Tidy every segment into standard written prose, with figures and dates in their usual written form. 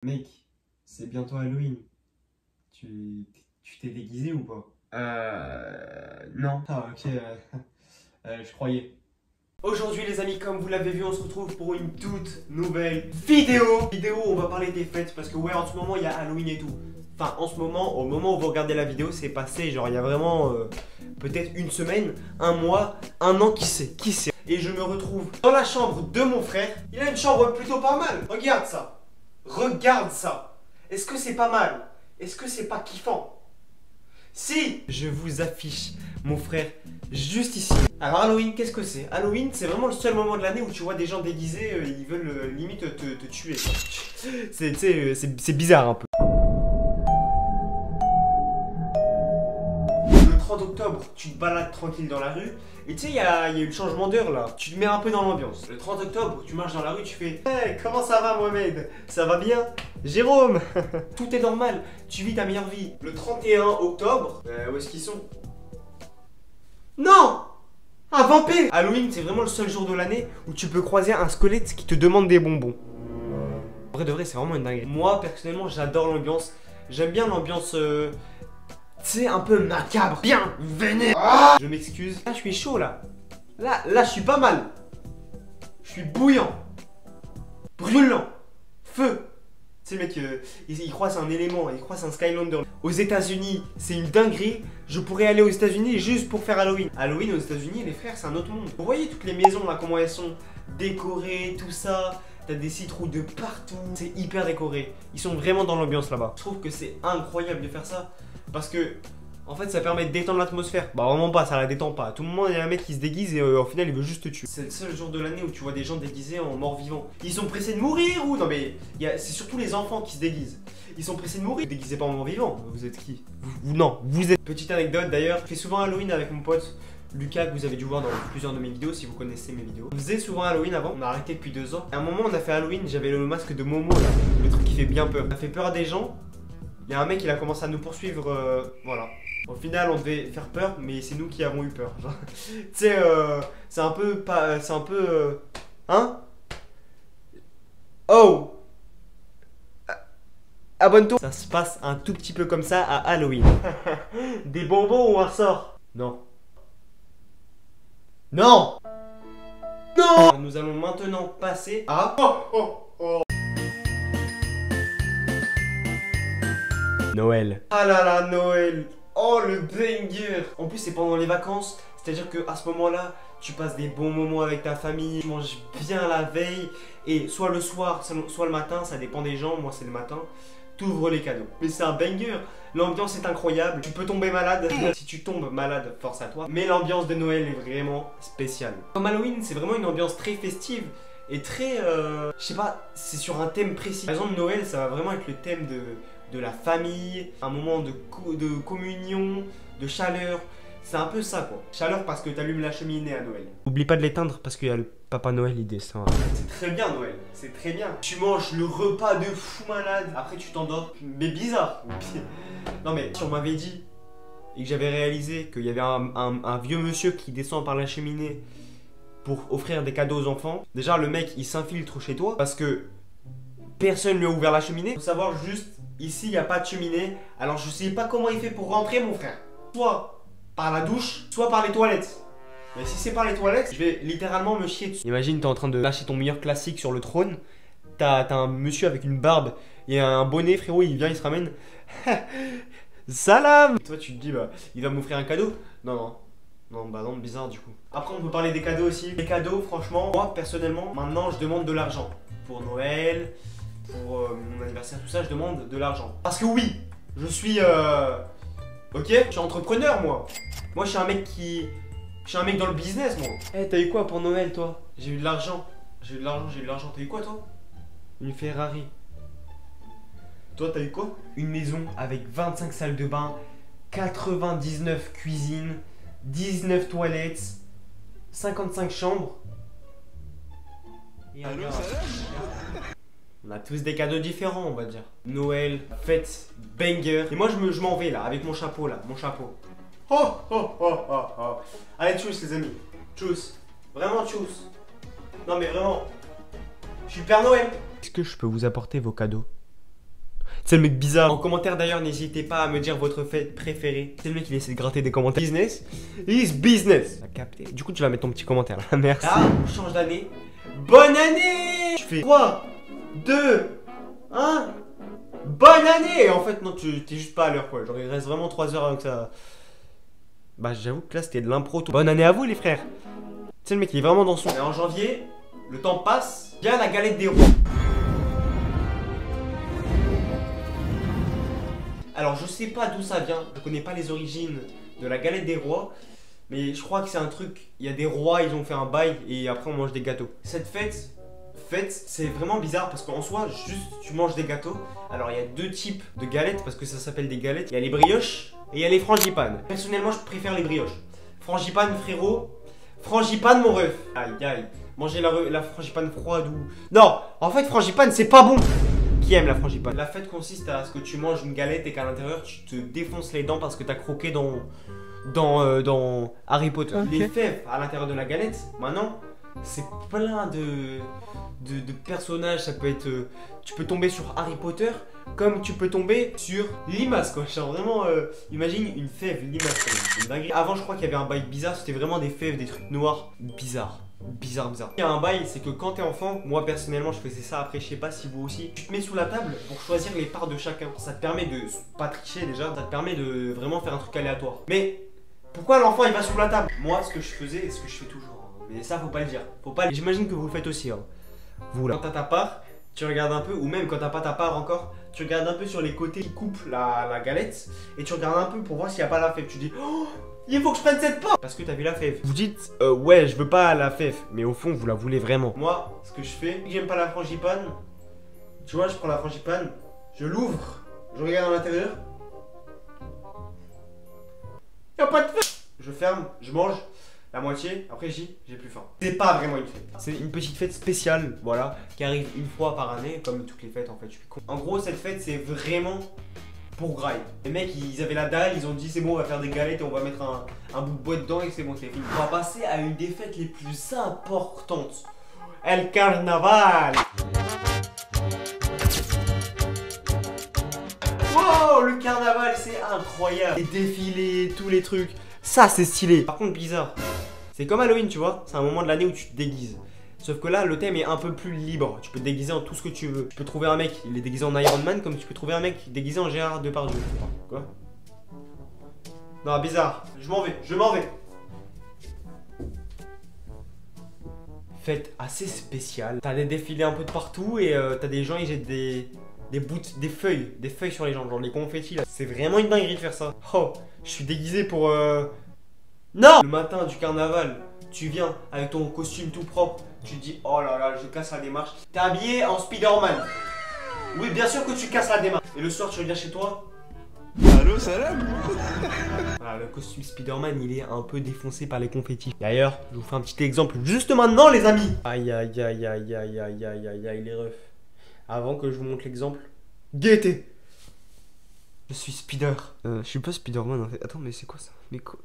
Mec, c'est bientôt Halloween. Tu t'es déguisé ou pas? Non. Ah, ok, je croyais. Aujourd'hui les amis, comme vous l'avez vu, on se retrouve pour une toute nouvelle vidéo. On va parler des fêtes parce que ouais, en ce moment il y a Halloween et tout. Enfin, en ce moment, au moment où vous regardez la vidéo, c'est passé, genre il y a vraiment peut-être une semaine, un mois, un an, qui sait. Et je me retrouve dans la chambre de mon frère. Il a une chambre plutôt pas mal. Regarde ça. Regarde ça. Est-ce que c'est pas mal? Est-ce que c'est pas kiffant? Si je vous affiche mon frère juste ici. Alors Halloween, qu'est-ce que c'est? Halloween, c'est vraiment le seul moment de l'année où tu vois des gens déguisés, ils veulent limite te tuer. C'est bizarre un peu. Le 30 octobre, tu te balades tranquille dans la rue. Et tu sais, il y a eu le changement d'heure là. Tu te mets un peu dans l'ambiance. Le 30 octobre, tu marches dans la rue, tu fais hey, comment ça va Mohamed? Ça va bien? Jérôme. Tout est normal, tu vis ta meilleure vie. Le 31 octobre, où est-ce qu'ils sont? Non! Un vampire! Halloween, c'est vraiment le seul jour de l'année où tu peux croiser un squelette qui te demande des bonbons. En vrai de vrai, c'est vraiment une dinguerie. Moi, personnellement, j'adore l'ambiance. J'aime bien l'ambiance... c'est un peu macabre, bien vénère. Ah, je m'excuse. Là, je suis chaud là. Là, je suis pas mal. Je suis bouillant, brûlant, feu. Tu sais, mec, il croise un élément, il croise un Skylander. Aux États-Unis, c'est une dinguerie. Je pourrais aller aux États-Unis juste pour faire Halloween. Halloween aux États-Unis, les frères, c'est un autre monde. Vous voyez toutes les maisons là, comment elles sont décorées, tout ça. T'as des citrouilles de partout. C'est hyper décoré. Ils sont vraiment dans l'ambiance là-bas. Je trouve que c'est incroyable de faire ça. Parce que, en fait, ça permet de détendre l'atmosphère. Bah, vraiment pas, ça la détend pas. Tout le monde, il y a un mec qui se déguise et au final, il veut juste te tuer. C'est le seul jour de l'année où tu vois des gens déguisés en mort-vivant. Ils sont pressés de mourir ou non, mais c'est surtout les enfants qui se déguisent. Ils sont pressés de mourir. Déguisez pas en mort-vivant. Vous êtes qui? Non, vous êtes. Petite anecdote d'ailleurs, je fais souvent Halloween avec mon pote Lucas, que vous avez dû voir dans plusieurs de mes vidéos si vous connaissez mes vidéos. On faisait souvent Halloween avant, on a arrêté depuis 2 ans. À un moment, on a fait Halloween, j'avais le masque de Momo là, le truc qui fait bien peur. Ça fait peur à des gens. Il y a un mec, il a commencé à nous poursuivre, voilà. Au final, on devait faire peur, mais c'est nous qui avons eu peur. Tu sais, c'est un peu pas, c'est un peu, hein? Oh! Abonne-toi. Ça se passe un tout petit peu comme ça à Halloween. Des bonbons ou un sort? Non. Non! Non! Nous allons maintenant passer à... Noël. Ah là là, Noël. Oh, le banger. En plus, c'est pendant les vacances. C'est-à-dire que à ce moment-là, tu passes des bons moments avec ta famille. Tu manges bien la veille. Et soit le soir, soit le matin, ça dépend des gens. Moi, c'est le matin. T'ouvres les cadeaux. Mais c'est un banger. L'ambiance est incroyable. Tu peux tomber malade. Si tu tombes malade, force à toi. Mais l'ambiance de Noël est vraiment spéciale. Comme Halloween, c'est vraiment une ambiance très festive. Et très... je sais pas, c'est sur un thème précis. Par exemple, Noël, ça va vraiment être le thème de la famille, un moment de communion, de chaleur. C'est un peu ça quoi. Chaleur parce que t'allumes la cheminée à Noël. N'oublie pas de l'éteindre parce qu'il y a le Papa Noël, il descend. C'est très bien Noël, c'est très bien. Tu manges le repas de fou malade, après tu t'endors. Mais bizarre. Non mais si on m'avait dit et que j'avais réalisé qu'il y avait un vieux monsieur qui descend par la cheminée pour offrir des cadeaux aux enfants. Déjà le mec il s'infiltre chez toi parce que personne lui a ouvert la cheminée. Faut savoir juste, ici il n'y a pas de cheminée. Alors je sais pas comment il fait pour rentrer mon frère. Soit par la douche, soit par les toilettes. Mais si c'est par les toilettes, je vais littéralement me chier dessus. Imagine t'es en train de lâcher ton meilleur classique sur le trône. T'as un monsieur avec une barbe et un bonnet, frérot, il vient, il se ramène. Salam. Toi tu te dis bah il va m'offrir un cadeau. Non. Non, bah non, bizarre du coup. Après on peut parler des cadeaux aussi. Les cadeaux, franchement, moi personnellement, maintenant je demande de l'argent. Pour Noël, pour mon anniversaire, tout ça, je demande de l'argent. Parce que oui, je suis ok, je suis entrepreneur moi. Moi je suis un mec qui... Je suis un mec dans le business moi. Eh, t'as eu quoi pour Noël toi? J'ai eu de l'argent. J'ai eu de l'argent, T'as eu quoi toi? Une Ferrari. Toi t'as eu quoi? Une maison avec 25 salles de bain, 99 cuisines, 19 toilettes, 55 chambres. Et allô, on a tous des cadeaux différents, on va dire. Noël, fête, banger. Et moi, je m'en vais là, avec mon chapeau là, mon chapeau. Oh, oh, oh, oh, oh. Allez, tchuss les amis. Tchuss. Vraiment tchuss. Non mais vraiment. Je suis le Père Noël. Est-ce que je peux vous apporter vos cadeaux? C'est le mec bizarre. En commentaire d'ailleurs, n'hésitez pas à me dire votre fête préférée. C'est le mec qui essaie de gratter des commentaires. Business is business. T'as capté. Du coup, tu vas mettre ton petit commentaire là. Merci. Ah, on change d'année. Bonne année. Tu fais 3, 2, 1. Bonne année. Et en fait, non, tu t'es juste pas à l'heure quoi. Genre, il reste vraiment 3 heures avant que ça. Bah, j'avoue que là, c'était de l'impro. Bonne année à vous, les frères. C'est le mec, il est vraiment dans son. Et en janvier, le temps passe. Vient la galette des rois. Alors je sais pas d'où ça vient, je connais pas les origines de la galette des rois, mais je crois que c'est un truc, il y a des rois, ils ont fait un bail et après on mange des gâteaux. Cette fête c'est vraiment bizarre parce qu'en soi, juste tu manges des gâteaux. Alors il y a deux types de galettes parce que ça s'appelle des galettes. Il y a les brioches et il y a les frangipanes. Personnellement je préfère les brioches. Frangipane frérot, frangipane mon ref. Aïe aïe, manger la frangipane froide ou... Non, en fait frangipane c'est pas bon. Qui aime la frangipane? La fête consiste à ce que tu manges une galette et qu'à l'intérieur tu te défonces les dents parce que t'as croqué dans Harry Potter. Okay. Les fèves à l'intérieur de la galette, maintenant, c'est plein de personnages. Ça peut être, tu peux tomber sur Harry Potter comme tu peux tomber sur Limace quoi. Genre vraiment, imagine une fève Limace. C'est une dinguerie. Avant je crois qu'il y avait un bail bizarre, c'était vraiment des fèves, des trucs noirs bizarres. Bizarre. Il y a un bail, c'est que quand t'es enfant, moi personnellement je faisais ça, après je sais pas si vous aussi, tu te mets sous la table pour choisir les parts de chacun. Ça te permet de pas tricher déjà, ça te permet de vraiment faire un truc aléatoire. Mais pourquoi l'enfant il va sous la table? Moi ce que je faisais et ce que je fais toujours, mais ça faut pas le dire, j'imagine que vous le faites aussi vous là. Quand t'as ta part, tu regardes un peu, ou même quand t'as pas ta part encore, tu regardes un peu sur les côtés qui coupent la galette et tu regardes un peu pour voir s'il y a pas la fève. Tu dis oh, il faut que je prenne cette part parce que t'as vu la fève. Vous dites ouais je veux pas la fève, mais au fond vous la voulez vraiment. Moi ce que je fais, j'aime pas la frangipane. Tu vois, je prends la frangipane, je l'ouvre, je regarde à l'intérieur. Y'a pas de fève. Je ferme, je mange la moitié, après j'ai plus faim. C'est pas vraiment une fête. C'est une petite fête spéciale, voilà, qui arrive une fois par année, comme toutes les fêtes en fait, je suis con. En gros cette fête c'est vraiment pour graille. Les mecs ils avaient la dalle, ils ont dit c'est bon on va faire des galettes et on va mettre un bout de bois dedans et c'est bon c'est fini. On va passer à une des fêtes les plus importantes. El Carnaval. Wow, le carnaval c'est incroyable. Les défilés, tous les trucs, ça c'est stylé. Par contre bizarre, c'est comme Halloween tu vois, c'est un moment de l'année où tu te déguises. Sauf que là, le thème est un peu plus libre. Tu peux te déguiser en tout ce que tu veux. Tu peux trouver un mec, il est déguisé en Iron Man, comme tu peux trouver un mec déguisé en Gérard Depardieu. Quoi? Non, bizarre. Je m'en vais. Fête assez spéciale. T'as des défilés un peu de partout et t'as des gens, ils jettent des feuilles sur les gens, genre les confettis là. C'est vraiment une dinguerie de faire ça. Oh, je suis déguisé pour... Non! Le matin du carnaval, tu viens avec ton costume tout propre. Tu te dis, oh là là, je casse la démarche. T'es habillé en Spider-Man. Oui, bien sûr que tu casses la démarche. Et le soir, tu reviens chez toi. Allô, salam. Voilà, le costume Spider-Man, il est un peu défoncé par les confettis. D'ailleurs, je vous fais un petit exemple juste maintenant, les amis. Aïe, aïe, aïe, aïe, aïe, aïe, aïe, aïe, aïe, les refs. Avant que je vous montre l'exemple, gaieté. Je suis Spider. Je suis pas Spider-Man en fait. Attends, mais c'est quoi ça? Mais quoi?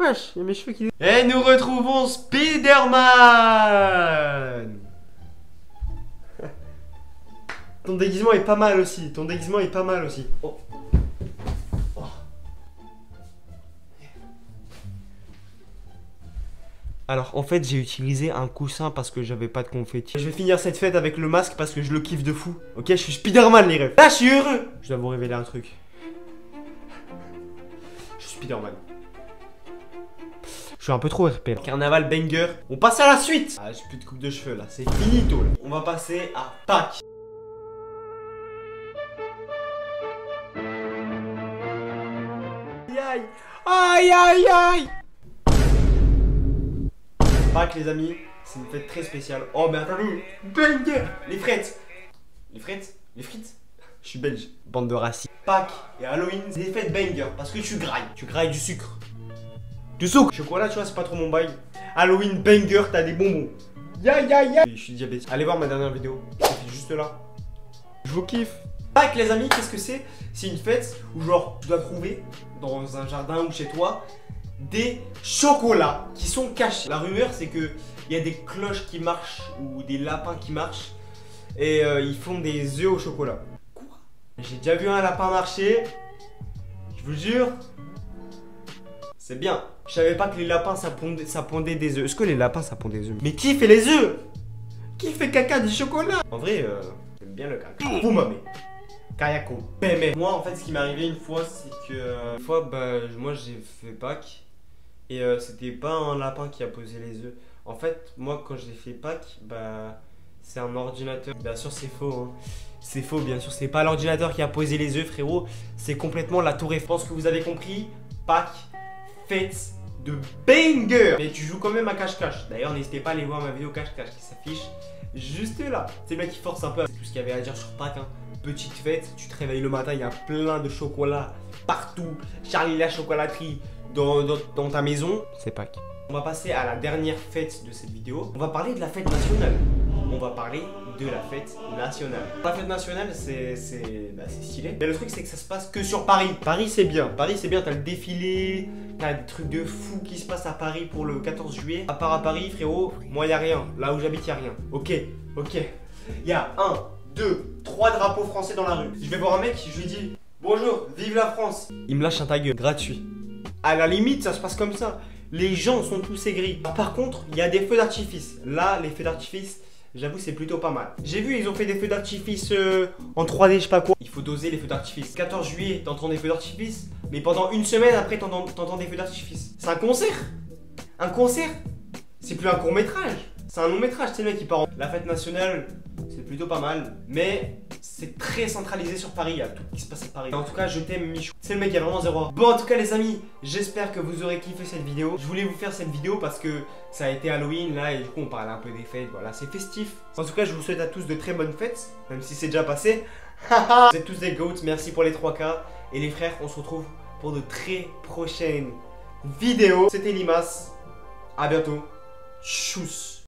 Wesh, il y a mes cheveux qui... Et nous retrouvons Spider-Man. Ton déguisement est pas mal aussi. Oh. Oh. Alors en fait j'ai utilisé un coussin parce que j'avais pas de confetti. Je vais finir cette fête avec le masque parce que je le kiffe de fou. Ok, je suis Spider-Man les rêves. Là je suis heureux. Je dois vous révéler un truc. Je suis Spider-Man. Je suis un peu trop RP là. Carnaval banger. On passe à la suite. Ah j'ai plus de coupe de cheveux là. C'est finito là. On va passer à Pâques. Aïe aïe aïe. Pâques les amis, c'est une fête très spéciale. Oh mais attendez, banger. Les frites. Je suis belge. Bande de racistes. Pâques et Halloween, c'est des fêtes banger parce que tu grailles du sucre. Du sucre. Chocolat tu vois c'est pas trop mon bail. Halloween banger, t'as des bonbons. Ya. Je suis diabétique. Allez voir ma dernière vidéo, c'est juste là. Je vous kiffe. Pâques les amis, qu'est-ce que c'est? C'est une fête où genre tu dois trouver dans un jardin ou chez toi des chocolats qui sont cachés. La rumeur c'est que il y a des cloches qui marchent ou des lapins qui marchent et ils font des œufs au chocolat. Quoi? J'ai déjà vu un lapin marcher. Je vous jure. C'est bien. Je savais pas que les lapins ça pondait des œufs. Est-ce que les lapins ça pond des œufs? Mais qui fait les œufs? Qui fait caca du chocolat? En vrai, j'aime bien le caca. Vous mamé. Kayako. Bébé. Moi en fait ce qui m'est arrivé une fois c'est que une fois moi j'ai fait Pâques et c'était pas un lapin qui a posé les œufs. En fait moi quand j'ai fait Pâques c'est un ordinateur. Bien sûr c'est faux hein. C'est faux bien sûr, c'est pas l'ordinateur qui a posé les œufs frérot, c'est complètement la tour Eiffel. Je pense que vous avez compris. Pâques, fête de banger. Mais tu joues quand même à cache-cache. D'ailleurs n'hésitez pas à aller voir ma vidéo cache-cache qui s'affiche juste là. C'est le mec qui force un peu. C'est tout ce qu'il y avait à dire sur Pâques hein. Petite fête, tu te réveilles le matin, il y a plein de chocolat partout. Charlie la chocolaterie dans ta maison. C'est Pâques. On va passer à la dernière fête de cette vidéo. On va parler de la fête nationale. On va parler de la fête nationale. La fête nationale, c'est stylé. Mais le truc, c'est que ça se passe que sur Paris. Paris, c'est bien. Paris, c'est bien. T'as le défilé, t'as des trucs de fou qui se passent à Paris pour le 14 juillet. À part à Paris, frérot, moi, y a rien. Là où j'habite, y a rien. Ok. Y a 1, 2, 3 drapeaux français dans la rue. Je vais voir un mec, je lui dis bonjour, vive la France. Il me lâche un ta gueule, gratuit. À la limite, ça se passe comme ça. Les gens sont tous aigris. Par contre, il y a des feux d'artifice. Là, les feux d'artifice, j'avoue, c'est plutôt pas mal. J'ai vu, ils ont fait des feux d'artifice en 3D, je sais pas quoi. Il faut doser les feux d'artifice. 14 juillet, t'entends des feux d'artifice, mais pendant une semaine après, t'entends des feux d'artifice. C'est un concert. Un concert, c'est plus un court métrage. C'est un long métrage, c'est le mec qui part en... La fête nationale, c'est plutôt pas mal, mais c'est très centralisé sur Paris, il y a tout qui se passe à Paris. En tout cas, je t'aime Michou. C'est le mec qui a vraiment zéro. Bon, en tout cas les amis, j'espère que vous aurez kiffé cette vidéo. Je voulais vous faire cette vidéo parce que ça a été Halloween là et du coup on parlait un peu des fêtes, voilà, c'est festif. En tout cas, je vous souhaite à tous de très bonnes fêtes, même si c'est déjà passé. Vous êtes tous des goats, merci pour les 3K. Et les frères, on se retrouve pour de très prochaines vidéos. C'était Limas, à bientôt. Tchuss.